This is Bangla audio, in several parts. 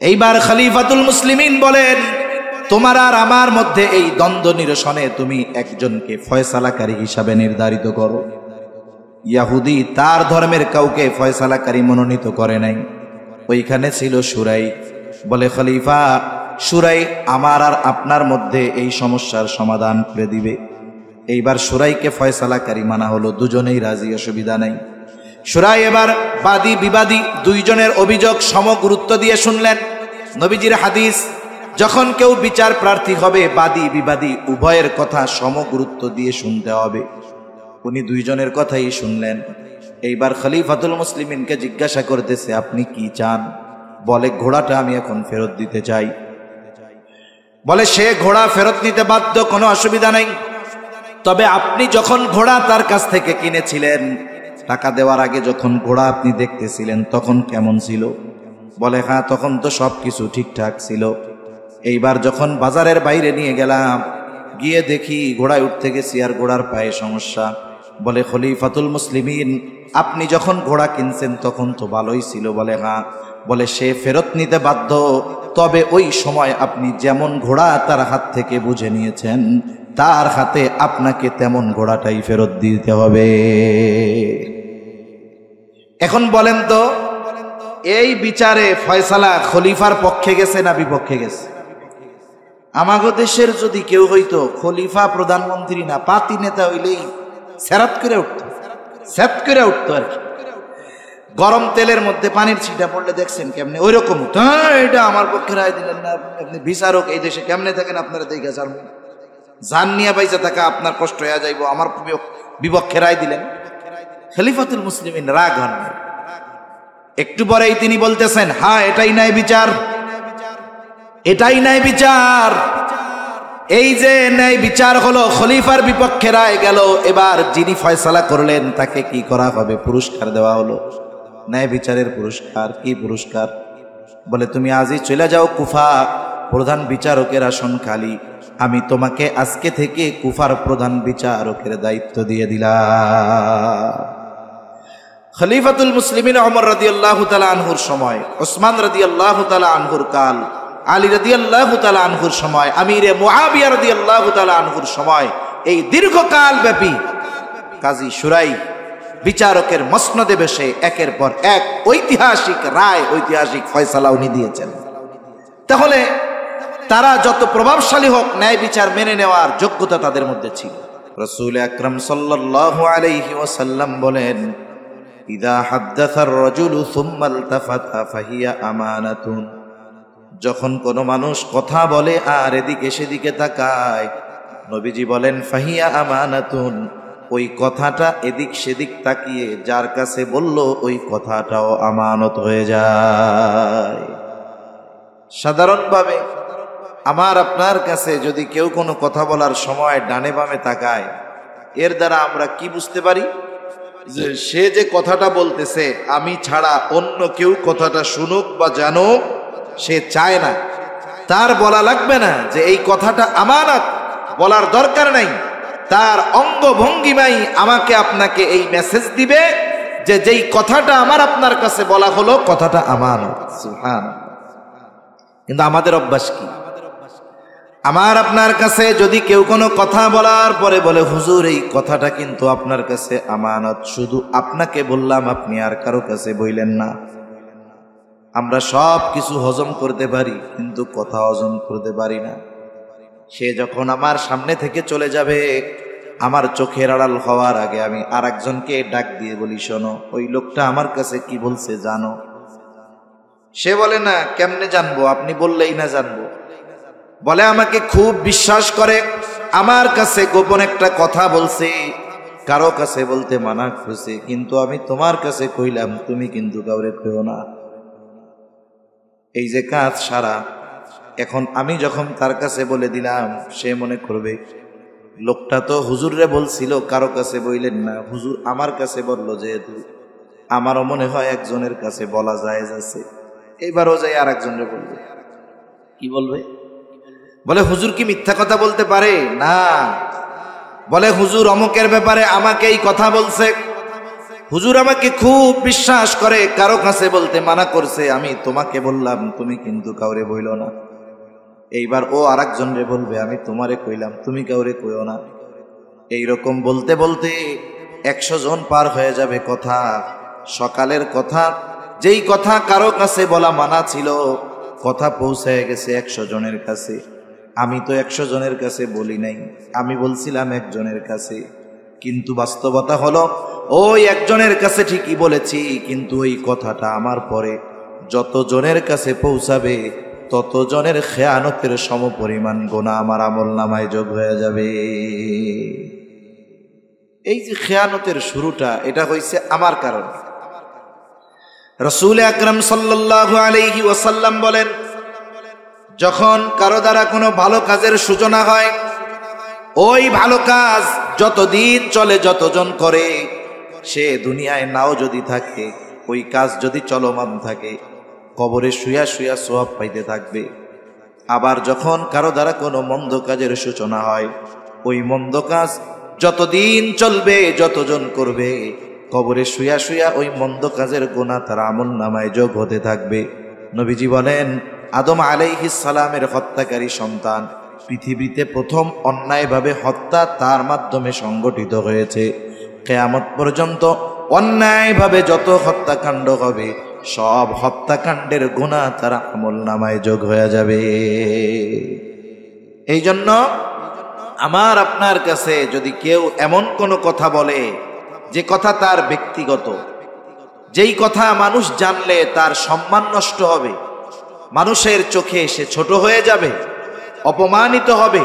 এইবার খলিফাতুল মুসলিমিন বলেন, তোমার আর আমার মধ্যে এই দ্বন্দ্ব নিরসনে তুমি একজনকে ফয়সালাকারী হিসাবে নির্ধারিত করো। ইয়াহুদি তার ধর্মের কাউকে ফয়সালাকারী মনোনীত করে নাই, ওইখানে ছিল সুরাই। বলে খলিফা, সুরাই আমার আর আপনার মধ্যে এই সমস্যার সমাধান করে দিবে। এইবার সুরাইকে ফয়সালাকারী মানা হলো, দুজনেই রাজি, অসুবিধা নাই। সুরাই এবার বাদী বিবাদী দুইজনের অভিযোগ সম গুরুত্ব দিয়ে শুনলেন। নবীজির হাদিস, যখন কেউ বিচার প্রার্থী হবে বাদী বিবাদী উভয়ের কথা সম গুরুত্ব দিয়ে শুনতে হবে। উনি দুইজনের কথাই শুনলেন। এইবার খলিফাতুল মুসলিমিনকে জিজ্ঞাসা করতেছে, আপনি কি চান? বলে, ঘোড়াটা আমি এখন ফেরত দিতে চাই। বলে, সে ঘোড়া ফেরত নিতে বাধ্য, কোনো অসুবিধা নাই। তবে আপনি যখন ঘোড়া তার কাছ থেকে কিনেছিলেন, টাকা দেওয়ার আগে যখন ঘোড়া আপনি দেখতেছিলেন তখন কেমন ছিল? বলে, হ্যাঁ, তখন তো সব কিছু ঠিকঠাক ছিল। এইবার যখন বাজারের বাইরে নিয়ে গেলাম, গিয়ে দেখি ঘোড়ায় উঠতে গেছি আর ঘোড়ার পায়ে সমস্যা। বলে, খলিফাতুল মুসলিমিন, আপনি যখন ঘোড়া কিনছেন তখন তো ভালোই ছিল। বলে, হ্যাঁ। বলে, সে ফেরত নিতে বাধ্য, তবে ওই সময় আপনি যেমন ঘোড়া তার হাত থেকে বুঝে নিয়েছেন, তার হাতে আপনাকে তেমন ঘোড়াটাই ফেরত দিতে হবে। এখন বলেন তো, এই বিচারে ফয়সালা খলিফার পক্ষে গেছে না বিপক্ষে গেছে? আমাগো দেশের যদি কেউ হইতো, খলিফা প্রধানমন্ত্রী না, পাতি নেতা হইলেই সেরাত করে উঠতো, সেত করে উঠতো আর কি। গরম তেলের মধ্যে পানির ছিটা পড়লে দেখছেন কেমনে, ওই রকম উঠতো। এটা আমার পক্ষে রায় দিলেন না, আপনি বিচারক, এই দেশে কেমনে থাকেন আপনারা দেখে যান, জান নিয়ে পাইসা থাকা আপনার কষ্ট হয়ে যাইব, আমার বিপক্ষে রায় দিলেন। খলিফাতুল মুসলিমিন রাগ হন। একটু পরেই তিনি বলতেছেন, হ্যাঁ, এটাই নাই বিচার, এটাই নাই বিচার। এই যে ন্যায় বিচার হলো, খলিফার বিপক্ষে রায় গেল, এবার যিনি ফয়সালা করলেন তাকে কি করা হবে? পুরস্কার দেওয়া হলো, ন্যায় বিচারের পুরস্কার। কি পুরস্কার? বলে, তুমি আজই চলে যাও কুফা, প্রধান বিচারকের আসন খালি, আমি তোমাকে আজকে থেকে কুফার প্রধান বিচারকের দায়িত্ব দিয়ে দিলাম। খলিফাতুল মুসলিমিন ওমর রাদিয়াল্লাহু তাআলা আনহুর সময়, ওসমান রাদিয়াল্লাহু তাআলা আনহুর কাল, আলী রাদিয়াল্লাহু তাআলা আনহুর সময়, আমিরে মুআবিয়া রাদিয়াল্লাহু তাআলা আনহুর সময়, এই দীর্ঘকাল ব্যাপী কাজী সুরাই বিচারকের মসনদে বসে একের পর এক ঐতিহাসিক রায়, ঐতিহাসিক ফয়সালা উনি দিয়েছেন। তাহলে তারা যত প্রভাবশালী হোক, ন্যায় বিচার মেনে নেওয়ার যোগ্যতা তাদের মধ্যে ছিল। রাসূল আকরাম সাল্লাল্লাহু আলাইহি ওয়াসাল্লাম বলেন, ইযা হাদ্দাসার রাজুলু সুম্মা ইলতাফাতা ফাহিয়া আমানাতুন। যখন কোনো মানুষ কথা বলে আর এদিকে সেদিকে তাকায়, নবীজি বলেন, ফাহিয়া আমানাতুন, ওই কথাটা এদিক সেদিক তাকিয়ে যার কাছে বলল ওই কথাটাও আমানত হয়ে যায়। সাধারণভাবে আমার আপনার কাছে যদি কেউ কোনো কথা বলার সময় ডানে বামে তাকায়, এর দ্বারা আমরা কি বুঝতে পারি? যে সে যে কথাটা বলতেছে, আমি ছাড়া অন্য কেউ কথাটা শুনুক বা জানুক সে চায় না। তার বলা লাগবে না যে এই কথাটা আমানত, বলার দরকার নাই। তার অঙ্গ ভঙ্গিমাই আমাকে আপনাকে এই মেসেজ দিবে যে যেই কথাটা আমার আপনার কাছে বলা হলো কথাটা আমানত। সুবহানাল্লাহ। কিন্তু আমাদের অভ্যাস কি? আমার আপনার কাছে যদি কেউ কোনো কথা বলার পরে বলে, হুজুর এই কথাটা কিন্তু আপনার কাছে আমানত, শুধু আপনাকে বললাম, আপনি আর কারো কাছে বইলেন না। আমরা সব কিছু হজম করতে পারি কিন্তু কথা হজম করতে পারি না। সে যখন আমার সামনে থেকে চলে যাবে, আমার চোখের আড়াল হওয়ার আগে আমি আর একজনকে ডাক দিয়ে বলি, শোনো, ওই লোকটা আমার কাছে কি বলছে জানো? সে বলে, না, কেমনে জানবো? আপনি বললেই না জানবো। বলে, আমাকে খুব বিশ্বাস করে, আমার কাছে গোপন একটা কথা বলছে, কারো কাছে বলতে মানা করছে, কিন্তু আমি তোমার কাছে কইলাম, তুমি কিন্তু কাউরে কইও না। এই যে কাজ সারা, এখন আমি যখন তার কাছে বলে দিলাম, সে মনে করবে লোকটা তো হুজুররে বলছিল কারো কাছে বইলেন না, হুজুর আমার কাছে বলল, যেহেতু আমারও মনে হয় একজনের কাছে বলা জায়েজ আছে, এইবারও যাই আর একজনের বলবে। কি বলবে? বলে, হুজুর কি মিথ্যা কথা বলতে পারে? না। বলে, হুজুর অমুকের ব্যাপারে আমাকে এই কথা বলছে, হুজুর আমাকে খুব বিশ্বাস করে, কারো কাছে বলতে মানা করছে, আমি তোমাকে বললাম, তুমি কিন্তু কাউরে বইল না। এইবার ও আরেকজন রে বলবে, আমি তোমারে কইলাম, তুমি কাউরে কইও না। এইরকম বলতে বলতে 100 জন পার হয়ে যাবে কথা। সকালের কথা, যেই কথা কারো কাছে বলা মানা ছিল, কথা পৌঁছায় গেছে 100 জনের কাছে। আমি তো 100 জনের কাছে বলি নাই, আমি বলছিলাম একজনের কাছে। কিন্তু বাস্তবতা হলো ওই একজনের কাছে ঠিকই বলেছি, কিন্তু ওই কথাটা আমার পরে যত জনের কাছে পৌঁছাবে তত জনের খেয়ানতের সমপরিমাণ গুনাহ আমার আমলনামায় যোগ হয়ে যাবে। এই যে খেয়ানতের শুরুটা, এটা হইছে আমার কারণে। রাসূল আকরাম সাল্লাল্লাহু আলাইহি ওয়াসাল্লাম বলেন, যখন কারো দ্বারা কোনো ভালো কাজের সূচনা হয়, ওই ভালো কাজ যতদিন চলে, যতজন করে, সে দুনিয়ায় নাও যদি থাকে, ওই কাজ যদি চলমান থাকে, কবরে শুয়া শুয়া সওয়াব পাইতে থাকবে। আবার যখন কারো দ্বারা কোনো মন্দ কাজের সূচনা হয়, ওই মন্দ কাজ যতদিন চলবে, যতজন করবে, কবরে শুয়া শুয়া ওই মন্দ কাজের গুনাহ তার আমলনামায় যোগ হতে থাকবে। নবীজি বলেন, আদম আলাইহিস সালামের হত্যাকারী সন্তান পৃথিবীতে প্রথম অন্যায়ভাবে হত্যা তার মাধ্যমে সংগঠিত হয়েছে। কিয়ামত পর্যন্ত অন্যায়ভাবে যত হত্যাকাণ্ড হবে, সব হত্যাকাণ্ডের গুনাহ তার আমলনামায় যোগ হয়ে যাবে। এই জন্য আমার আপনার কাছে যদি কেউ এমন কোনো কথা বলে যে কথা তার ব্যক্তিগত, যেই কথা মানুষ জানলে তার সম্মান নষ্ট হবে, মানুষের চোখে সে ছোট হয়ে যাবে, অপমানিত হবে,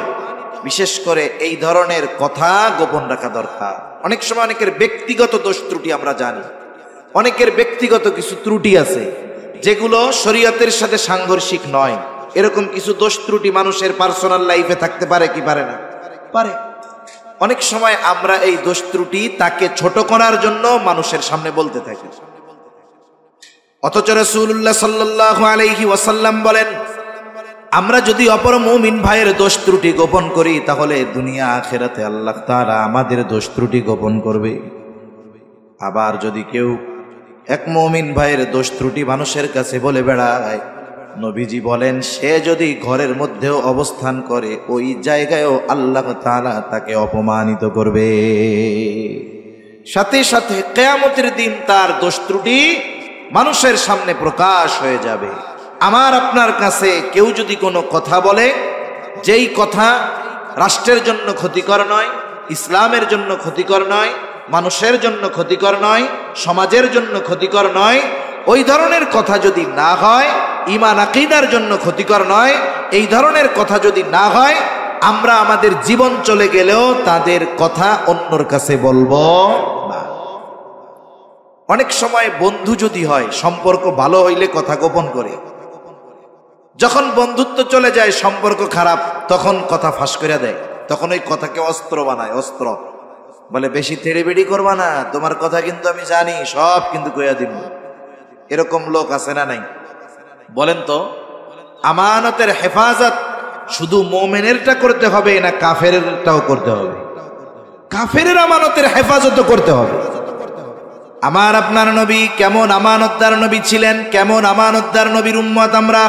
বিশেষ করে এই ধরনের কথা গোপন রাখা দরকার। অনেক সময় অনেকের ব্যক্তিগত দোষ ত্রুটি আমরা জানি, অনেকের ব্যক্তিগত কিছু ত্রুটি আছে যেগুলো শরীয়তের সাথে সাংঘর্ষিক নয়। এরকম কিছু দোষ ত্রুটি মানুষের পার্সোনাল লাইফে থাকতে পারে কি পারে না? পারে। অনেক সময় আমরা এই দোষ ত্রুটি তাকে ছোট করার জন্য মানুষের সামনে বলতে থাকি। অথচ রাসূলুল্লাহ সাল্লাল্লাহু আলাইহি ওয়াসাল্লাম বলেন, আমরা যদি অপর মুমিন ভাইয়ের দোষ ত্রুটি গোপন করি, তাহলে দুনিয়া আখিরাতে আল্লাহ তাআলা আমাদের দোষ ত্রুটি গোপন করবে। আবার যদি কেউ এক মুমিন ভাইয়ের দোষ ত্রুটি মানুষের কাছে বলে বেড়ায়, নবীজি বলেন, সে যদি ঘরের মধ্যেও অবস্থান করে, ওই জায়গায়ও আল্লাহ তাআলা তাকে অপমানিত করবে। সাথে সাথে কিয়ামতের দিন তার দোষ ত্রুটি মানুষের সামনে প্রকাশ হয়ে যাবে। আমার আপনার কাছে কেউ যদি কোনো কথা বলে, যেই কথা রাষ্ট্রের জন্য ক্ষতিকর নয়, ইসলামের জন্য ক্ষতিকর নয়, মানুষের জন্য ক্ষতিকর নয়, সমাজের জন্য ক্ষতিকর নয়, ওই ধরনের কথা যদি না হয়, ঈমান আকীদার জন্য ক্ষতিকর নয়, এই ধরনের কথা যদি না হয়, আমরা আমাদের জীবন চলে গেলেও তাদের কথা অন্যর কাছে বলবো না। অনেক সময় বন্ধু যদি হয়, সম্পর্ক ভালো হইলে কথা গোপন করে, যখন বন্ধুত্ব চলে যায়, সম্পর্ক খারাপ, তখন কথা ফাঁস করে দেয়, তখন ওই কথাকে অস্ত্র বানায়। অস্ত্র বলে, বেশি তেড়েবেড়ি করবা না, তোমার কথা কিন্তু আমি জানি, সব কিন্তু কইয়া দিব। এরকম লোক আছে না নাই? বলেন তো, আমানতের হেফাজত শুধু মুমিনেরটা করতে হবে না কাফেরেরটাও করতে হবে? কাফেরের আমানতের হেফাজতও করতে হবে। আমার আপনার নবী কেমন আমানতদার নবী ছিলেন, কেমন আমানতদার নবীর উম্মত আমরা।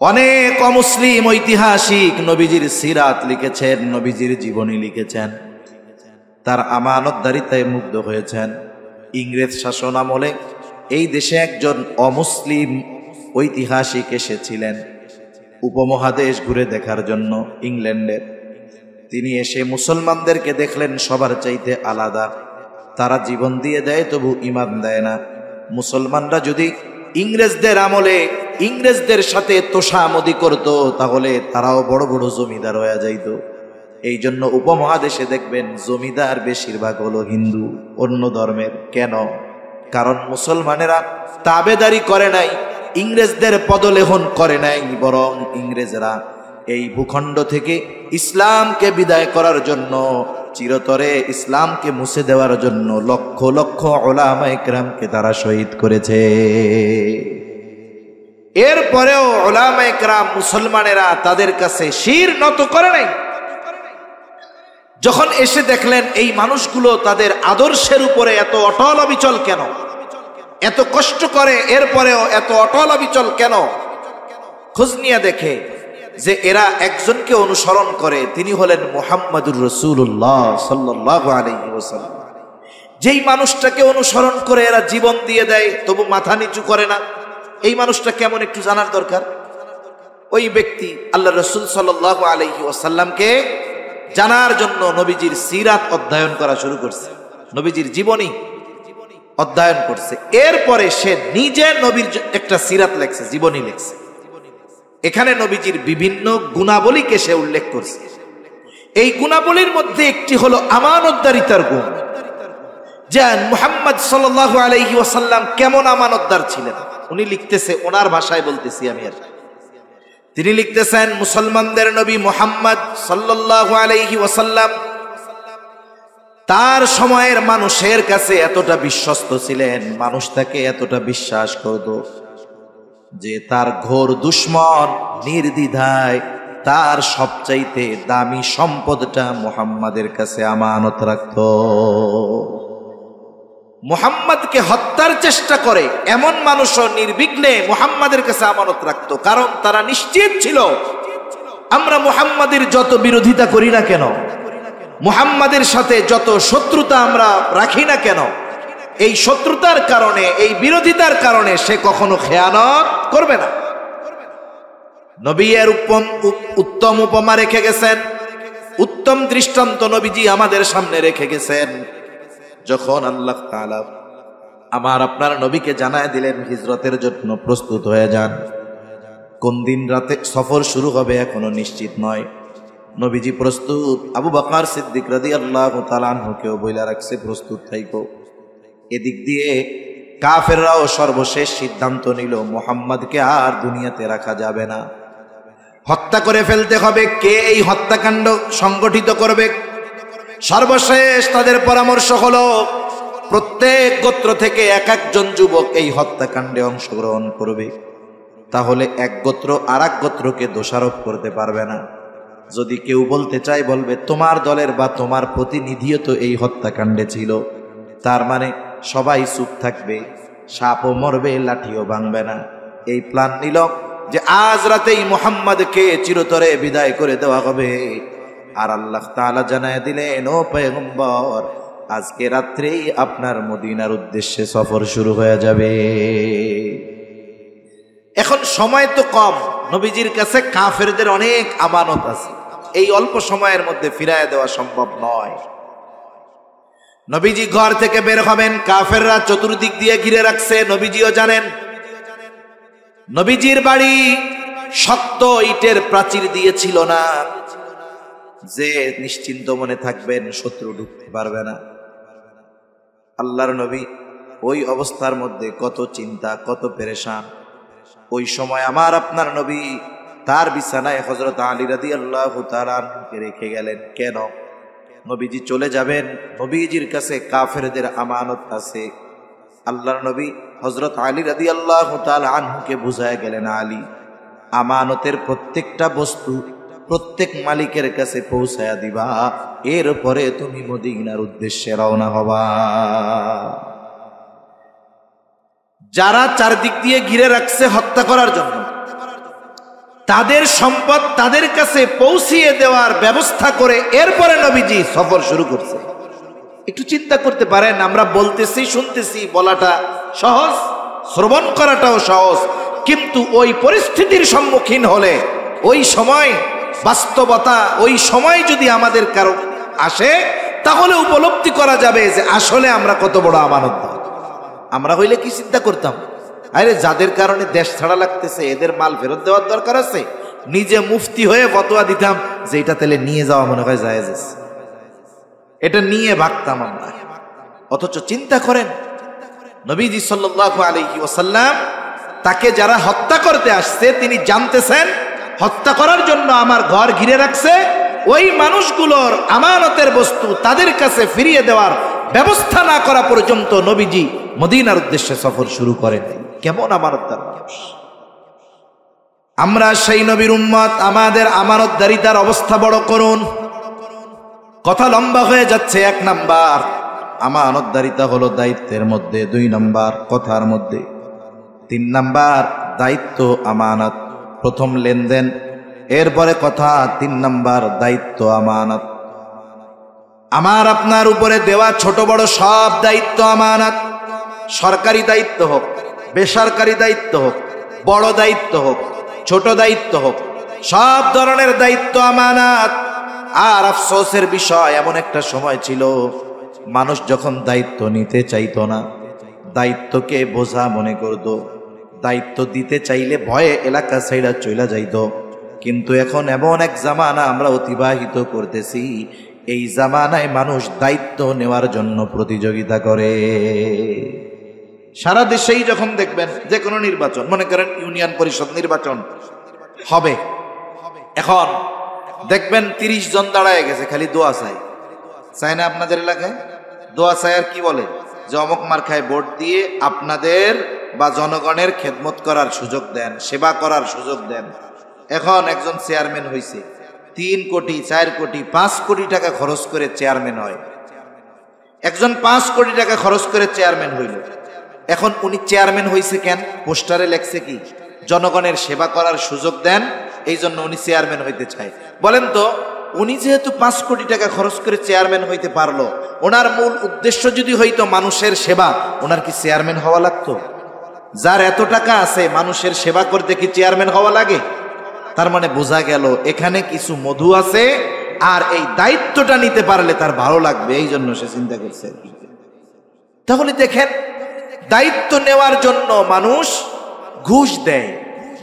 অনেক অমুসলিম ঐতিহাসিক নবীজির সিরাত লিখেছেন, নবীজির জীবনী লিখেছেন, তার আমানতদারিতায় মুগ্ধ হয়েছেন। ইংরেজ শাসন আমলে এই দেশে একজন অমুসলিম ঐতিহাসিক এসেছিলেন উপমহাদেশ ঘুরে দেখার জন্য, ইংল্যান্ডের। তিনি এসে মুসলমানদেরকে দেখলেন সবার চাইতে আলাদা, তারা জীবন দিয়ে দেয় তবু ঈমান দেয় না। মুসলমানরা যদি ইংরেজদের আমলে ইংরেজদের সাথে তোষামদি করত, তাহলে তারাও বড় বড় জমিদার হয়ে যাইত। এই জন্য উপমহাদেশে দেখবেন জমিদার বেশিরভাগ হলো হিন্দু, অন্য ধর্মের। কেন? কারণ মুসলমানেরা তাবেদারি করে নাই, ইংরেজদের পদলেহন করে নাই, বরং ইংরেজরা এই ভূখণ্ড থেকে ইসলামকে বিদায় করার জন্য, চিরতরে ইসলামকে মুছে দেওয়ার জন্য লক্ষ লক্ষ উলামায়ে কেরামকে তারা শহীদ করেছে। এরপরেও উলামায়ে কেরাম মুসলমানেরা তাদের কাছে শির নত করে নাই। যখন এসে দেখলেন এই মানুষগুলো তাদের আদর্শের উপরে এত অটল অবিচল কেন, এত কষ্ট করে এরপরেও এত অটল অবিচল কেন, খোঁজ নিয়ে দেখে যে এরা একজনকে অনুসরণ করে, তিনি হলেন মুহাম্মাদুর রাসূলুল্লাহ সাল্লাল্লাহু আলাইহি ওয়াসাল্লাম। যেই মানুষটাকে অনুসরণ করে এরা জীবন দিয়ে দেয় তবু মাথা নিচু করে না, এই মানুষটা কেমন একটু জানার দরকার। ওই ব্যক্তি আল্লাহ রাসূল সাল্লাল্লাহু আলাইহি ওয়াসাল্লামকে জানার জন্য নবীজির সিরাত অধ্যয়ন করা শুরু করছে, নবীজির জীবনী অধ্যয়ন করছে। এরপরে সে নিজে নবীর একটা সিরাত লেখছে, জীবনী লেখছে। এখানে নবীজির বিভিন্ন গুণাবলীকে সে উল্লেখ করছে। এই গুণাবলীর মধ্যে একটি হলো আমানতদারিতার গুণ। যে মুহাম্মদ সাল্লাল্লাহু আলাইহি ওয়াসাল্লাম কেমন আমানতদার ছিলেন উনি লিখতেছে, ওনার ভাষায় বলতেছি আমি। আর তিনি লিখতেছেন, মুসলমানদের নবী মুহাম্মদ সাল্লাল্লাহু আলাইহি ওয়াসাল্লাম তার সময়ের মানুষের কাছে এতটা বিশ্বস্ত ছিলেন, মানুষ তাকে এতটা বিশ্বাস করত যে তার ঘোর দুশমন নির্দ্বিধায় তার সবচাইতে দামি সম্পদটা মুহাম্মাদের কাছে আমানত রাখত। মুহাম্মাদকে হত্যার চেষ্টা করে এমন মানুষও নির্বিঘ্নে মুহাম্মাদের কাছে আমানত রাখত, কারণ তারা নিশ্চিত ছিল আমরা মুহাম্মাদের যত বিরোধিতা করি না কেন, মুহাম্মাদের সাথে যত শত্রুতা আমরা রাখি না কেন, এই শত্রুতার কারণে, এই বিরোধিতার কারণে সে কখনো খেয়ানত করবে না। নবী এর উত্তম উপমা রেখে গেছেন, উত্তম দৃষ্টান্ত নবীজি আমাদের সামনে রেখে গেছেন। যখন আল্লাহ তাআলা আমার আপনার নবীকে জানায় দিলেন হিজরতের জন্য প্রস্তুত হয়ে যান, কোন দিন রাতে সফর শুরু হবে এখনো নিশ্চিত নয়, নবীজি প্রস্তুত। আবু বকর সিদ্দিক রাদিয়াল্লাহু তাআলা আনহুকেও বইলা রাখছে প্রস্তুত থাইকো। এদিক দিয়ে কাফেররাও সর্বশেষ সিদ্ধান্ত নিল মুহাম্মদকে আর দুনিয়াতে রাখা যাবে না, হত্যা করে ফেলতে হবে। কে এই হত্যাকাণ্ড সংগঠিত করবে? সর্বশেষ তাদের পরামর্শ হলো প্রত্যেক গোত্র থেকে এক একজন যুবক এই হত্যাকাণ্ডে অংশগ্রহণ করবে, তাহলে এক গোত্র আর এক গোত্রকে দোষারোপ করতে পারবে না। যদি কেউ বলতে চায় বলবে তোমার দলের বা তোমার প্রতিনিধিও তো এই হত্যাকাণ্ডে ছিল, তার মানে সবাই চুপ থাকবে, সাপও মরবে লাঠিও ভাঙবে না। এই প্ল্যান নিল যে আজ রাতেই মুহাম্মদকে চিরতরে বিদায় করে দেওয়া হবে। আর আল্লাহ তাআলা জানায় দিলেন, ও পয়গম্বর আজকে রাত্রেই আপনার মদিনার উদ্দেশ্যে সফর শুরু হয়ে যাবে। এখন সময় তো কম, নবীজির কাছে কাফেরদের অনেক আমানত আছে, এই অল্প সময়ের মধ্যে ফিরায় দেওয়া সম্ভব নয়। নবীজি ঘর থেকে বের হবেন, কাফেররা চতুর্দিক দিয়ে ঘিরে রাখছে, নবীজিও জানেন। নবীজির বাড়ি শক্ত ইটের প্রাচীর দিয়ে ছিল না যে নিশ্চিন্ত মনে থাকবেন শত্রু ঢুকতে পারবে না। আল্লাহর নবী ওই অবস্থার মধ্যে কত চিন্তা, কত পেরেশান। ওই সময় আমার আপনার নবী তার বিছানায় হযরত আলী রাদিয়াল্লাহু তাআলা আনহুকে রেখে গেলেন। কেন? নবীজি চলে যাবেন, নবীজির কাছে কাফেরদের আমানত আছে। আল্লাহর নবী হযরত আলী রাদিয়াল্লাহু তাআলা আনহুকে বুঝায় গেলেন, আলী আমানতের প্রত্যেকটা বস্তু প্রত্যেক মালিকের কাছে পৌঁছায়া দিবা, এরপরে তুমি মদিনার উদ্দেশ্যে রওনা হবা। যারা চারদিক দিয়ে ঘিরে রাখছে হত্যা করার জন্য, তাদের সম্পদ তাদের কাছে পৌঁছিয়ে দেওয়ার ব্যবস্থা করে এরপরে নবীজি সফর শুরু করছে। একটু চিন্তা করতে পারেন, আমরা বলতেছি শুনতেছি, বলাটা সহজ, শ্রবণ করাটাও সহজ, কিন্তু ওই পরিস্থিতির সম্মুখীন হলে, ওই সময় বাস্তবতা, ওই সময় যদি আমাদের কারো আসে, তাহলে উপলব্ধি করা যাবে যে আসলে আমরা কত বড় আমানতদার। আমরা হইলে কি চিন্তা করতাম, আরে যাদের কারণে দেশ ছাড়া লাগতেছে এদের মাল ফেরত দেওয়ার দরকার আছে, নিজে মুফতি হয়ে ফতোয়া দিতাম যে এটা তাহলে নিয়ে যাওয়া মনে হয় জায়েজ আছে, এটা নিয়ে ভাগতাম আমরা। অথচ চিন্তা করেন, নবীজি সাল্লাল্লাহু আলাইহি ওয়াসাল্লাম তাকে যারা হত্যা করতে আসছে তিনি জানতেছেন হত্যা করার জন্য আমার ঘর ঘিরে রাখছে, ওই মানুষগুলোর আমানতের বস্তু তাদের কাছে ফিরিয়ে দেওয়ার ব্যবস্থা না করা পর্যন্ত নবীজি মদিনার উদ্দেশ্যে সফর শুরু করেন। কেমন আমানতদার মানুষ! আমরা সেই নবীর উম্মত, আমাদের আমানতদারিতার অবস্থা বড় করুন। কথা লম্বা হয়ে যাচ্ছে। 1 নাম্বার আমানতদারিতা হলো দায়িত্বের মধ্যে, 2 নাম্বার কথার মধ্যে, 3 নাম্বার দায়িত্ব আমানত, প্রথম লেনদেন, এরপরে কথা, 3 নাম্বার দায়িত্ব আমানত। আমার আপনার উপরে দেওয়া ছোট বড় সব দায়িত্ব আমানত। সরকারি দায়িত্ব হোক, বেসরকারি দায়িত্ব হোক, বড় দায়িত্ব হোক, ছোট দায়িত্ব হোক, সব ধরনের দায়িত্ব আমানত। আর আফসোসের বিষয়, এমন একটা সময় ছিল মানুষ যখন দায়িত্ব নিতে চাইতো না, দায়িত্বকে বোঝা মনে করত, দায়িত্ব দিতে চাইলে ভয়ে এলাকা ছাইড়া চলে যাইতো। কিন্তু এখন এমন এক জামানা আমরা অতিবাহিত করতেছি, এই জামানায় মানুষ দায়িত্ব নেওয়ার জন্য প্রতিযোগিতা করে। সারা দেশেই যখন দেখবেন যে কোনো নির্বাচন, মনে করেন ইউনিয়ন পরিষদ নির্বাচন হবে, এখন দেখবেন 30 জন দাঁড়ায় গেছে, খালি দোয়া চাই। চাই না আপনাদের এলাকায়? দোয়া চাই আর কি বলে যে অমুক মার্কায় ভোট দিয়ে আপনাদের বা জনগণের খেদমত করার সুযোগ দেন, সেবা করার সুযোগ দেন। এখন একজন চেয়ারম্যান হয়েছে, 3 কোটি 4 কোটি 5 কোটি টাকা খরচ করে চেয়ারম্যান হয়। একজন 5 কোটি টাকা খরচ করে চেয়ারম্যান হইল। এখন উনি চেয়ারম্যান হয়েছে কেন? পোস্টারে লেখছে কি? জনগণের সেবা করার সুযোগ দেন, এই জন্য উনি চেয়ারম্যান হইতে চায়। বলেন তো, উনি যেহেতু 5 কোটি টাকা খরচ করে চেয়ারম্যান হইতে পারলো, ওনার মূল উদ্দেশ্য যদি হইতো মানুষের সেবা, ওনার কি চেয়ারম্যান হওয়া লাগতো? যার এত টাকা আছে, মানুষের সেবা করতে কি চেয়ারম্যান হওয়া লাগে? তার মানে বোঝা গেল এখানে কিছু মধু আছে, আর এই দায়িত্বটা নিতে পারলে তার ভালো লাগবে, এই জন্য সে চিন্তা করছে। তাহলে দেখেন, দায়িত্ব নেওয়ার জন্য মানুষ ঘুষ দেয়,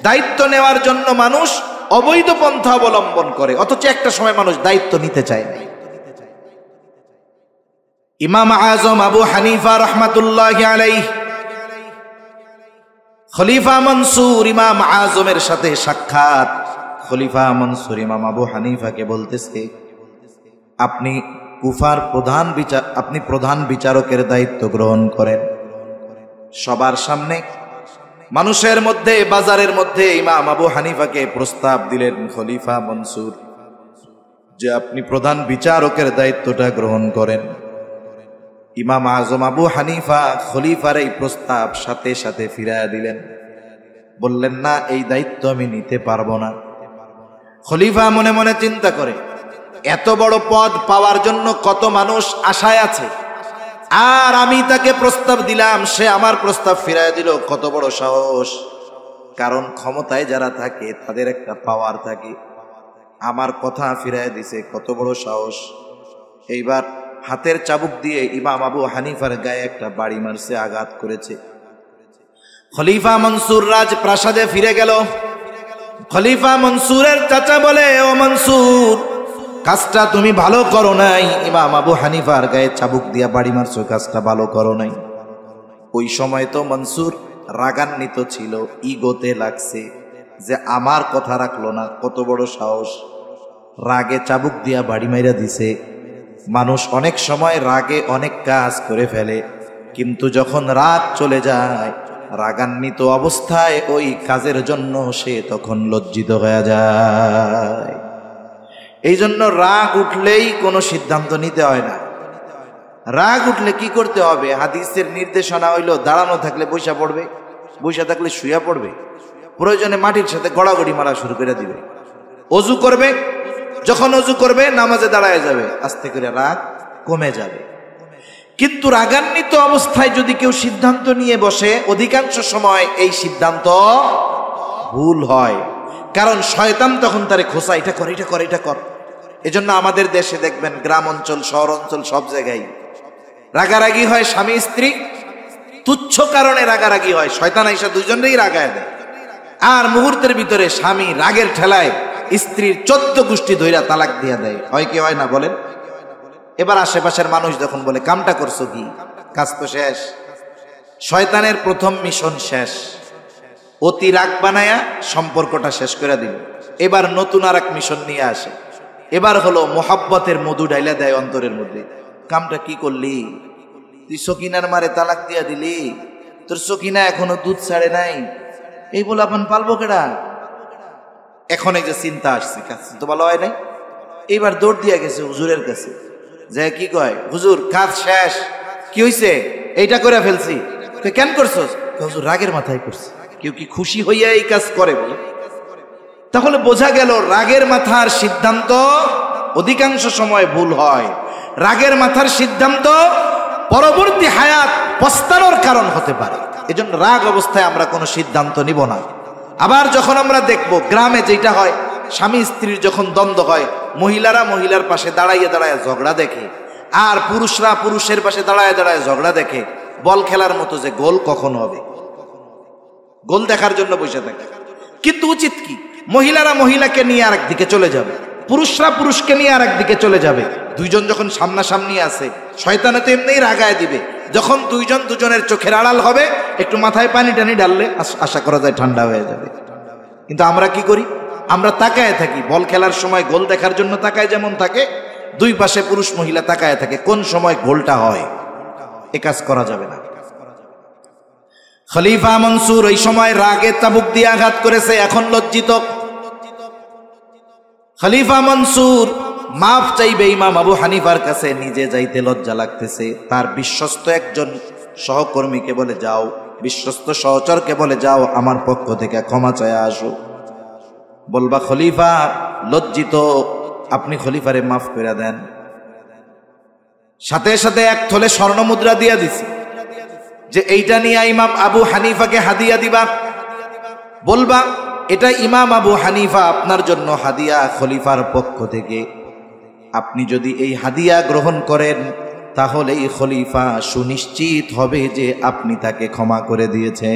দায়িত্ব নেওয়ার জন্য মানুষ অবৈধ পন্থা অবলম্বন করে, অথচ একটা সময় মানুষ দায়িত্ব নিতে চায় না। ইমাম আজম আবু হানিফা রাহমাতুল্লাহি আলাইহি, খলিফা মনসুর ইমাম আজমের সাথে সাক্ষাৎ। খলিফা মনসুর ইমাম আবু হানিফাকে বলতেছে, আপনি কুফার প্রধান বিচারকের দায়িত্ব গ্রহণ করেন। সবার সামনে, মানুষের মধ্যে, বাজারের মধ্যে ইমাম আবু হানিফাকে প্রস্তাব দিলেন খলিফা মনসুর যে আপনি প্রধান বিচারকের দায়িত্বটা গ্রহণ করেন। ইমাম আজম আবু হানিফা খলিফার এই প্রস্তাব সাথে সাথে ফিরাইয়া দিলেন, বললেন না, এই দায়িত্ব আমি নিতে পারবো না। খলিফা মনে মনে চিন্তা করে, এত বড় পদ পাওয়ার জন্য কত মানুষ আশায় আছে, আর আমি তাকে প্রস্তাব দিলাম, সে আমার প্রস্তাব ফিরাইয়া দিল, কত বড় সাহস। কারণ ক্ষমতায় যারা থাকে তাদের একটা পাওয়ার থাকে, আমার কথা ফিরাইয়া দিছে, কত বড় সাহস। এইবার হাতের চাবুক দিয়ে ইমাম আবু হানিফার গায়ে একটা বাড়ি মারছে, আঘাত করেছে। খলিফা মনসুর রাজপ্রাসাদে ফিরে গেল। খলিফা মনসুরের চাচা বলে, ও মনসুর, কাজটা তুমি ভালো করো নাই, ইমাম আবু হানিফার গায়ে চাবুক দিয়া বাড়ি মারছো, কাজটা ভালো করো নাই। ওই সময় তো মনসুর রাগান্বিত ছিল, ইগোতে লাগছে যে আমার কথা রাখলো না, কত বড় সাহস। রাগে চাবুক দিয়া বাড়ি মাইরা দিছে। মানুষ অনেক সময় রাগে অনেক কাজ করে ফেলে, কিন্তু যখন রাগ চলে যায়, রাগান্বিত অবস্থায় ওই কাজের জন্য সে তখন লজ্জিত হয়ে যায়। এই জন্য রাগ উঠলেই কোনো সিদ্ধান্ত নিতে হয় না। রাগ উঠলে কি করতে হবে? হাদিসের নির্দেশনা হইল, দাঁড়ানো থাকলে বৈশা পড়বে, বৈশা থাকলে শুয়া পড়বে, প্রয়োজনে মাটির সাথে গড়াগড়ি মারা শুরু করে দিবে। অজু করবে, যখন অজু করবে নামাজে দাঁড়ায় যাবে, আস্তে করে রাগ কমে যাবে। কিন্তু রাগান্বিত অবস্থায় যদি কেউ সিদ্ধান্ত নিয়ে বসে, অধিকাংশ সময় এই সিদ্ধান্ত ভুল হয়, কারণ শয়তান তখন তারে খোঁচা, এটা কর, এটা কর, এটা কর। এজন্য আমাদের দেশে দেখবেন গ্রাম অঞ্চল, শহর অঞ্চল, সব জায়গায় রাগারাগি হয়। স্বামী স্ত্রী তুচ্ছ কারণে রাগারাগি হয়, শয়তান আইসা দুজনেই রাগায় দেয়, আর মুহূর্তের ভিতরে স্বামী রাগের ঠেলায় স্ত্রীর 14 গোষ্ঠী ধইরা তালাক দিয়া দেয়। হয় কি হয় না বলেন? এবার আশেপাশের মানুষ যখন বলে, কামটা করছো কি, কাজ তো শেষ, শয়তানের প্রথম মিশন শেষ, অতি রাগ বানায়া সম্পর্কটা শেষ করে দিল। এবার নতুন আর এক মিশন নিয়ে আসে, এবার হলো মোহাব্বতের মধু ঢাইলা দেয় অন্তরের মধ্যে। কামটা কি করলি তুই? সকিনার মারে তালাক দিয়া দিলি, তোর সকিনা এখনো দুধ ছাড়ে নাই, এই বলে আপন পালবো কেডা? এখন এই যে চিন্তা আসছে, কাজ তো ভালো হয় নাই, এইবার দৌড় দিয়া গেছে হুজুরের কাছে। যে কি কয়, হুজুর কাজ শেষ, কি হইছে, এইটা করে ফেলছি। কেন করছস? হুজুর রাগের মাথায় করছি। কেউ কি খুশি হইয়া এই কাজ করে বলে? তাহলে বোঝা গেল রাগের মাথার সিদ্ধান্ত অধিকাংশ সময় ভুল হয়। রাগের মাথার সিদ্ধান্ত পরবর্তী হায়াত পস্তানোর কারণ হতে পারে। এজন্য রাগ অবস্থায় আমরা কোনো সিদ্ধান্ত নিব না। আবার যখন আমরা দেখব গ্রামে যেটা হয়, স্বামী স্ত্রীর যখন দ্বন্দ্ব হয়, মহিলারা মহিলার পাশে দাঁড়াইয়ে দাঁড়ায় ঝগড়া দেখে, আর পুরুষরা পুরুষের পাশে দাঁড়ায় দাঁড়ায় ঝগড়া দেখে। বল খেলার মতো যে গোল কখন হবে, গোল দেখার জন্য বসে থাকে। কিন্তু উচিত কি, মহিলারা মহিলাকে নিয়ে আরেক দিকে চলে যাবে, পুরুষরা পুরুষকে নিয়ে আরেক দিকে চলে যাবে। দুইজন যখন সামনাসামনি আছে, শয়তানে তো এমনিই রাগায় দিবে। যখন দুইজন দুজনের চোখের আড়াল হবে, একটু মাথায় পানি টানি ডাললে আশা করা যায় ঠান্ডা হয়ে যাবে। কিন্তু আমরা কি করি? আমরা তাকায় থাকি। বল খেলার সময় গোল দেখার জন্য তাকায় যেমন থাকে, দুই পাশে পুরুষ মহিলা তাকায় থাকে, কোন সময় গোলটা হয়। এ কাজ করা যাবে না। খলিফা মনসুর ওই সময় রাগে চাবুক দিয়ে আঘাত করেছে, এখন লজ্জিত। খলিফা মনসুর মাফ চাইবে ইমাম আবু হানিফার কাছে, নিজে যাইতে লজ্জা লাগতেছে। তার বিশ্বস্ত একজন সহকর্মীকে বলে যাও, বিশ্বস্ত সহচরকে বলে যাও, আমার পক্ষ থেকে ক্ষমা চায় আসো। বলবা খলিফা লজ্জিত, আপনি খলিফারে মাফ করে দেন। সাথে সাথে এক থলে স্বর্ণ মুদ্রা দিয়া দিছি, যে এইটা নিয়ে ইমাম আবু হানিফাকে হাদিয়া দিবা। বলবা এটা ইমাম আবু হানিফা আপনার জন্য হাদিয়া খলিফার পক্ষ থেকে। আপনি যদি এই হাদিয়া গ্রহণ করেন, তাহলে এই খলিফা সুনিশ্চিত হবে যে আপনি তাকে ক্ষমা করে দিয়েছে।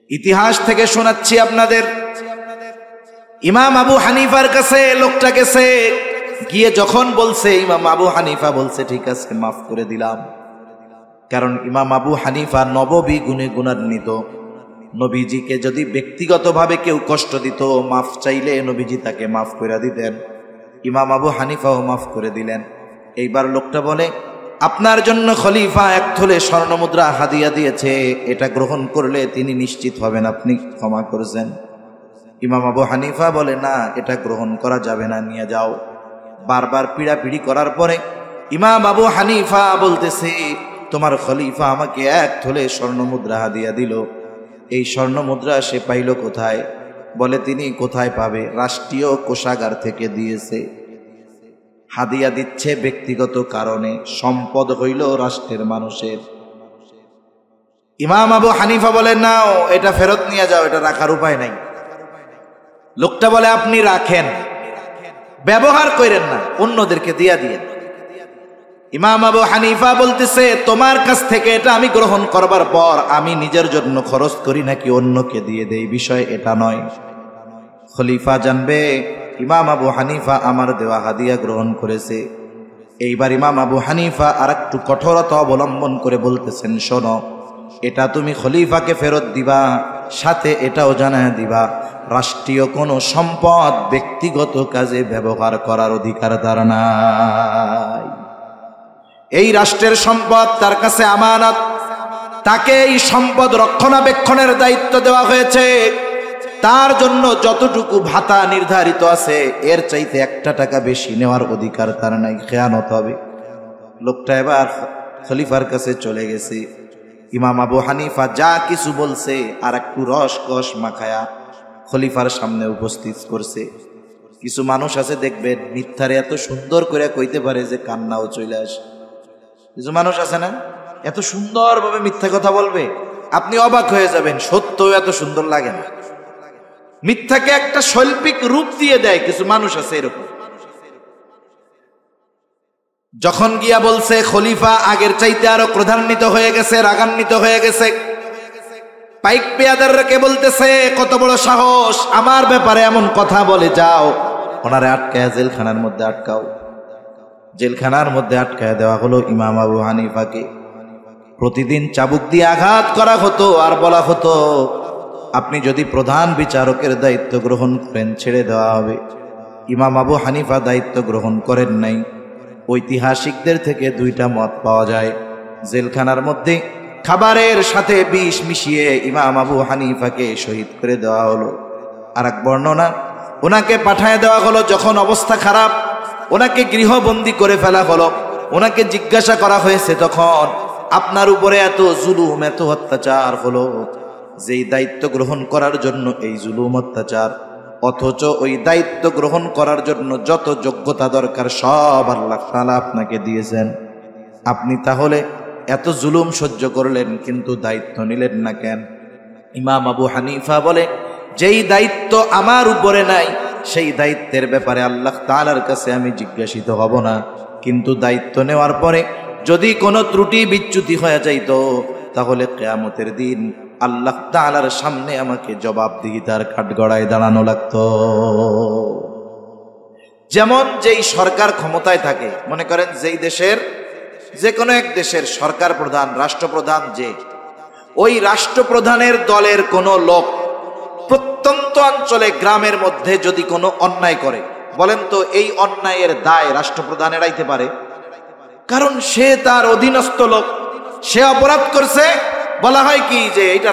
ইতিহাস থেকে শোনাচ্ছি আপনাদের, ইমাম আবু হানিফার কাছে লোকটা গেছে, গিয়ে যখন বলছে, ইমাম আবু হানিফা বলছে ঠিক আছে মাফ করে দিলাম। কারণ ইমাম আবু হানিফা নববী গুণে গুণান্বিত। নবীজিকে যদি ব্যক্তিগতভাবে কেউ কষ্ট দিত, মাফ চাইলে নবীজি তাকে মাফ করে দিতেন। ইমাম আবু হানিফাও মাফ করে দিলেন। এইবার লোকটা বলে, আপনার জন্য খলিফা এক থলে স্বর্ণ মুদ্রা হাদিয়া দিয়েছে, এটা গ্রহণ করলে তিনি নিশ্চিত হবেন আপনি ক্ষমা করেছেন। ইমাম আবু হানিফা বলে, না, এটা গ্রহণ করা যাবে না, নিয়ে যাও। বারবার পিড়াপিড়ি করার পরে ইমাম আবু হানিফা বলতেছে, তোমার খলিফা আমাকে এক থলে স্বর্ণ মুদ্রা হাদিয়া দিল, এই স্বর্ণ মুদ্রা সে পাইল কোথায়? বলে তিনি কোথায় পাবে, রাষ্ট্রীয় কোষাগার থেকে দিয়েছে। হাদিয়া দিচ্ছে ব্যক্তিগত কারণে, সম্পদ হইল রাষ্ট্রের মানুষের। ইমাম আবু হানিফা বলে, নাও এটা ফেরত নিয়ে যাও, এটা রাখার উপায় নাই। লোকটা বলে, আপনি রাখেন, ব্যবহার করেন না, অন্যদেরকে দিয়া দিয়ে। ইমাম আবু হানিফা বলতেছে, তোমার কাছ থেকে এটা আমি গ্রহণ করবার পর আমি নিজের জন্য খরচ করি নাকি অন্যকে দিয়ে দেই, বিষয় এটা নয়। খলিফা জানবে ইমাম আবু হানিফা আমার দেওয়া হাদিয়া গ্রহণ করেছে। এইবার ইমাম আবু হানিফা আর একটু কঠোরতা অবলম্বন করে বলতেছেন, শোনো, এটা তুমি খলিফাকে ফেরত দিবা, সাথে এটাও জানায় দিবা রাষ্ট্রীয় কোনো সম্পদ ব্যক্তিগত কাজে ব্যবহার করার অধিকার তার নাই। এই রাষ্ট্রের সম্পদ তার কাছে আমানত, তাকে এই সম্পদ রক্ষণাবেক্ষণের দায়িত্ব দেওয়া হয়েছে। তার জন্য যতটুকু ভাতা নির্ধারিত আছে, এর চাইতে 1 টাকা বেশি নেওয়ার অধিকার তার নাই, খেয়ানত হবে। লোকটা এবার খলিফার কাছে চলে গেছে। ইমাম আবু হানিফা যা কিছু বলছে আর একটু রস কস মাখায়া খলিফার সামনে উপস্থিত করছে। কিছু মানুষ আছে দেখবেন, মিথ্যারে এত সুন্দর করে কইতে পারে যে কান্নাও চলে আসে। কিছু মানুষ আছে না, এত সুন্দরভাবে মিথ্যা কথা বলবে, আপনি অবাক হয়ে যাবেন, সত্যও এত সুন্দর লাগে না। মিথ্যাকে একটা শৈল্পিক রূপ দিয়ে দেয়। কিছু মানুষ আছে এরকম। যখন গিয়া বলছে খলিফা আগের চাইতে আরো ক্রোধান্বিত হয়ে গেছে, রাগান্বিত হয়ে গেছে। পাইক পেয়াদারকে বলতেছে, কত বড় সাহস, আমার ব্যাপারে এমন কথা বলে, যাও ওনারে আটকায় জেলখানার মধ্যে আটকাও। জেলখানার মধ্যে আটকায় দেওয়া হলো ইমাম আবু হানিফাকে। প্রতিদিন চাবুক দিয়ে আঘাত করা হতো, আর বলা হতো আপনি যদি প্রধান বিচারকের দায়িত্ব গ্রহণ করেন ছেড়ে দেওয়া হবে। ইমাম আবু হানিফা দায়িত্ব গ্রহণ করেন নাই। ঐতিহাসিকদের থেকে 2টা মত পাওয়া যায়। জেলখানার মধ্যে খাবারের সাথে বিষ মিশিয়ে ইমাম আবু হানিফাকে শহীদ করে দেওয়া হলো। আর এক বর্ণনা, ওনাকে পাঠায় দেওয়া হলো যখন অবস্থা খারাপ, ওনাকে গৃহবন্দী করে ফেলা হলো, ওনাকে জিজ্ঞাসা করা হয়েছে তখন আপনার উপরে এত জুলুম এত অত্যাচার হলো, যেই দায়িত্ব গ্রহণ করার জন্য এই জুলুম অত্যাচার, অথচ ওই দায়িত্ব গ্রহণ করার জন্য যত যোগ্যতা দরকার সব আল্লাহ তাআলা আপনাকে দিয়েছেন, আপনি তাহলে এত জুলুম সহ্য করলেন কিন্তু দায়িত্ব নিলেন না কেন? ইমাম আবু হানিফা বলে, যেই দায়িত্ব আমার উপরে নাই সেই দায়িত্বের ব্যাপারে আল্লাহ তাআলার কাছে আমি জিজ্ঞাসিত হব না, কিন্তু দায়িত্ব নেওয়ার পরে যদি কোনো ত্রুটি বিচ্যুতি হয়ে যাইত তাহলে কিয়ামতের দিন আল্লাহ তাআলার সামনে আমাকে জবাবদিহিতার কাঠগড়ায় দাঁড়ানো লাগতো। যেমন যেই সরকার ক্ষমতায় থাকে, মনে করেন যেই দেশের যে কোনো এক দেশের সরকার প্রধান রাষ্ট্রপ্রধান, যে ওই রাষ্ট্রপ্রধানের দলের কোনো লোক প্রত্যন্ত অঞ্চলে গ্রামের মধ্যে যদি কোনো অন্যায় করে, বলেন তো এই অন্যায়ের দায় রাষ্ট্রপ্রধান এড়াইতে পারে? কারণ সে তার অধীনস্থ লোক, সে অপরাধ করছে, বলা হয় কি যে এটা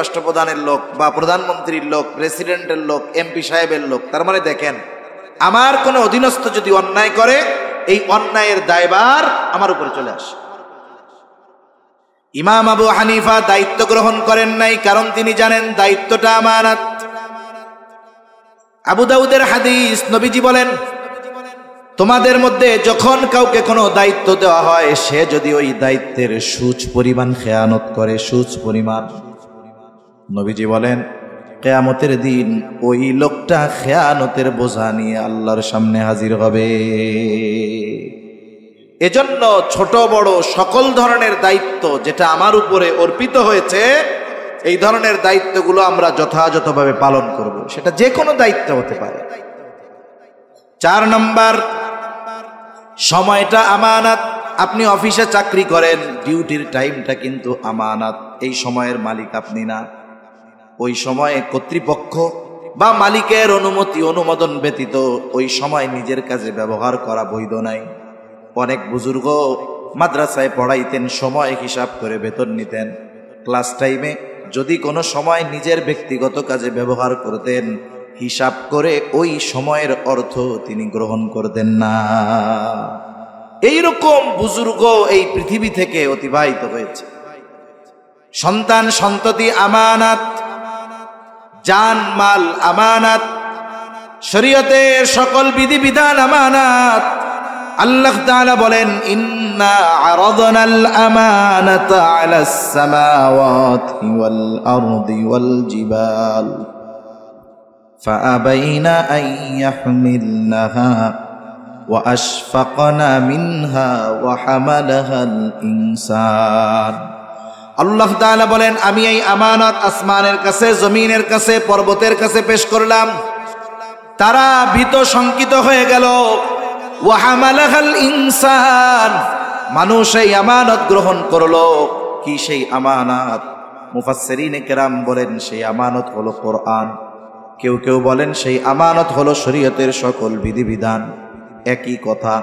রাষ্ট্রপ্রধানের লোক বা প্রধানমন্ত্রীর লোক, প্রেসিডেন্টের লোক, এমপি সাহেবের লোক। তার মানে দেখেন, আমার কোনো অধীনস্থ যদি অন্যায় করে এই অন্যায়ের দায়ভার আমার উপরে চলে আসে। ইমাম আবু হানিফা দায়িত্ব গ্রহণ করেন নাই, কারণ তিনি জানেন দায়িত্বটা আমানত। আবু দাউদের হাদিস, নবীজি বলেন, তোমাদের মধ্যে যখন কাউকে কোনো দায়িত্ব দেওয়া হয় সে যদি ওই দায়িত্বের সুচ পরিমাণ খেয়ানত করে, সুচ পরিমাণ, নবীজি বলেন কিয়ামতের দিন ওই লোকটা খেয়ানতের বোঝা নিয়ে আল্লাহর সামনে হাজির হবে। এজন্য ছোট বড় সকল ধরনের দায়িত্ব যেটা আমার উপরে অর্পিত হয়েছে, এই ধরনের দায়িত্বগুলো আমরা যথাযথভাবে পালন করব, সেটা যে কোনো দায়িত্ব হতে পারে। 4 নম্বর, সময়টা আমানত। আপনি অফিসে চাকরি করেন, ডিউটির টাইমটা কিন্তু আমানত। এই সময়ের মালিক আপনি না। ওই সময়ে কর্তৃপক্ষ বা মালিকের অনুমতি অনুমোদন ব্যতীত ওই সময় নিজের কাজে ব্যবহার করা বৈধ নাই। অনেক বুজুর্গ মাদ্রাসায় পড়াইতেন, সময় হিসাব করে বেতন নিতেন। ক্লাস টাইমে যদি কোনো সময় নিজের ব্যক্তিগত কাজে ব্যবহার করতেন, হিসাব করে ওই সময়ের অর্থ তিনি গ্রহণ করতেন না। এইরকম বুজুর্গ এই পৃথিবী থেকে অতিবাহিত হয়েছে। সন্তান সন্ততি আমানত, জান মাল আমানত, শরীয়তের সকল বিধিবিধান আমানত। আল্লাহ তাআলা বলেন, ইন্না আরাদনাল আমানাতা আলাস সামাওয়াতি ওয়াল আরদি ওয়াল জিবাল ফাআবাইনা আন ইয়াহমিলনাহা ওয়া আশফাকনা মিনহা ওয়া হামালাহাল ইনসান। আল্লাহ তাআলা বলেন, আমি এই আমানত আসমানের কাছে, জমিনের কাছে, পর্বতের কাছে পেশ করলাম। তারা ভীত শঙ্কিত হয়ে গেল। ওয়া হামালাহাল ইনসান, মানুষ এই আমানত গ্রহণ করলো। কি সেই আমানত? মুফাসসিরিনে কেরাম বলেন সেই আমানত হলো কোরআন। কেউ কেউ বলেন সেই আমানত হলো শরীয়তের সকল বিধিবিধান। একই কথা।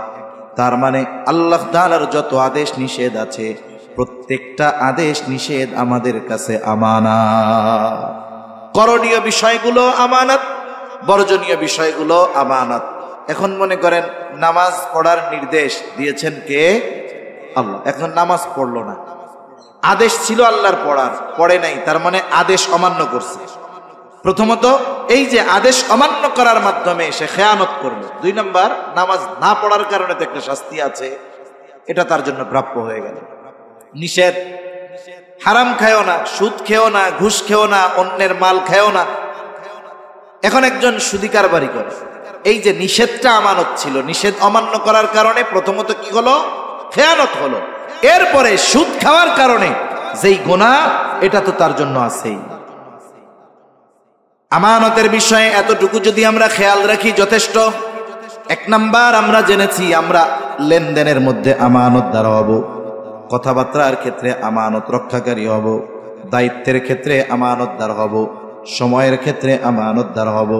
তার মানে আল্লাহ তাআলার যত আদেশ নিষেধ আছে প্রত্যেকটা আদেশ নিষেধ আমাদের কাছে আমানত। করণীয় বিষয়গুলো আমানত, বর্জনীয় বিষয়গুলো আমানত। এখন মনে করেন নামাজ পড়ার নির্দেশ দিয়েছেন কে? আল্লাহ। এখন নামাজ পড়লো না, আদেশ ছিল আল্লাহর পড়ার, পড়ে নাই, তার মানে আদেশ অমান্য করছে। প্রথমত এই যে আদেশ অমান্য করার মাধ্যমে সে খেয়ানত করলো। 2 নম্বর, নামাজ না পড়ার কারণে তো একটা শাস্তি আছে, এটা তার জন্য প্রাপ্য হয়ে গেল। নিষেধ, হারাম খায়ও না, সুদ খেও না, ঘুষ খেও না, অন্যের মাল খেও না। এখন একজন সুদি কারবারি করে, এই যে নিষেধটা আমানত ছিল, নিষেধ অমান্য করার কারণে প্রথমত কি হলো? খেয়ানত হলো। এরপরে সুদ খাওয়ার কারণে যেই গুনাহ, এটা তো তার জন্য আছেই। আমানতের বিষয়ে এতটুকু যদি আমরা খেয়াল রাখি যথেষ্ট। 1 নাম্বার আমরা জেনেছি, আমরা লেনদেনের মধ্যে আমানতদার হব, কথাবার্তার ক্ষেত্রে আমানত রক্ষাকারী হব, দায়িত্বের ক্ষেত্রে আমানতদার হব, সময়ের ক্ষেত্রে আমানতদার হব,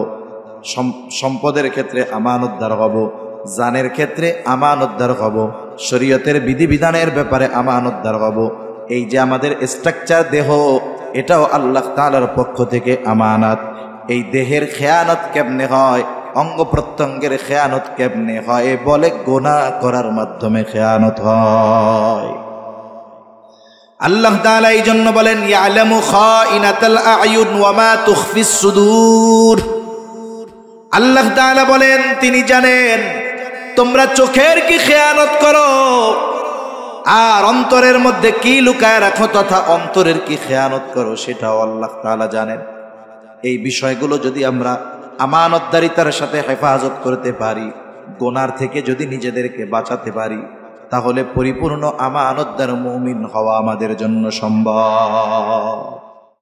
সম্পদের ক্ষেত্রে আমানতদার হব, জানের ক্ষেত্রে আমানতদার হব, শরীয়তের বিধিবিধানের ব্যাপারে আমানতদার হব। এই যে আমাদের স্ট্রাকচার দেহ, এটাও আল্লাহ তাআলার পক্ষ থেকে আমানত। এই দেহের খেয়ানত কেমনে হয় অঙ্গ প্রত্যঙ্গের খেয়ানত কেমনে হয়? বলে গুনাহ করার মাধ্যমে খেয়ানত হয়। আল্লাহ তাআলা এই জন্য বলেন ইয়ালামু খাইনাতাল আয়ুন ওয়া মা তুখফিস সুদূর। আল্লাহ তাআলা বলেন তিনি জানেন তোমরা চোখের কি খেয়ানত করো আর অন্তরের মধ্যে কি লুকায় রাখো তথা অন্তরের কি খেয়ানত করো সেটাও আল্লাহ তাআলা জানেন। এই বিষয়গুলো যদি আমরা আমানতদারিতার সাথে হেফাজত করতে পারি, গুনার থেকে যদি নিজেদেরকে বাঁচাতে পারি, তাহলে পরিপূর্ণ আমানতদার মুমিন হওয়া আমাদের জন্য সম্ভব।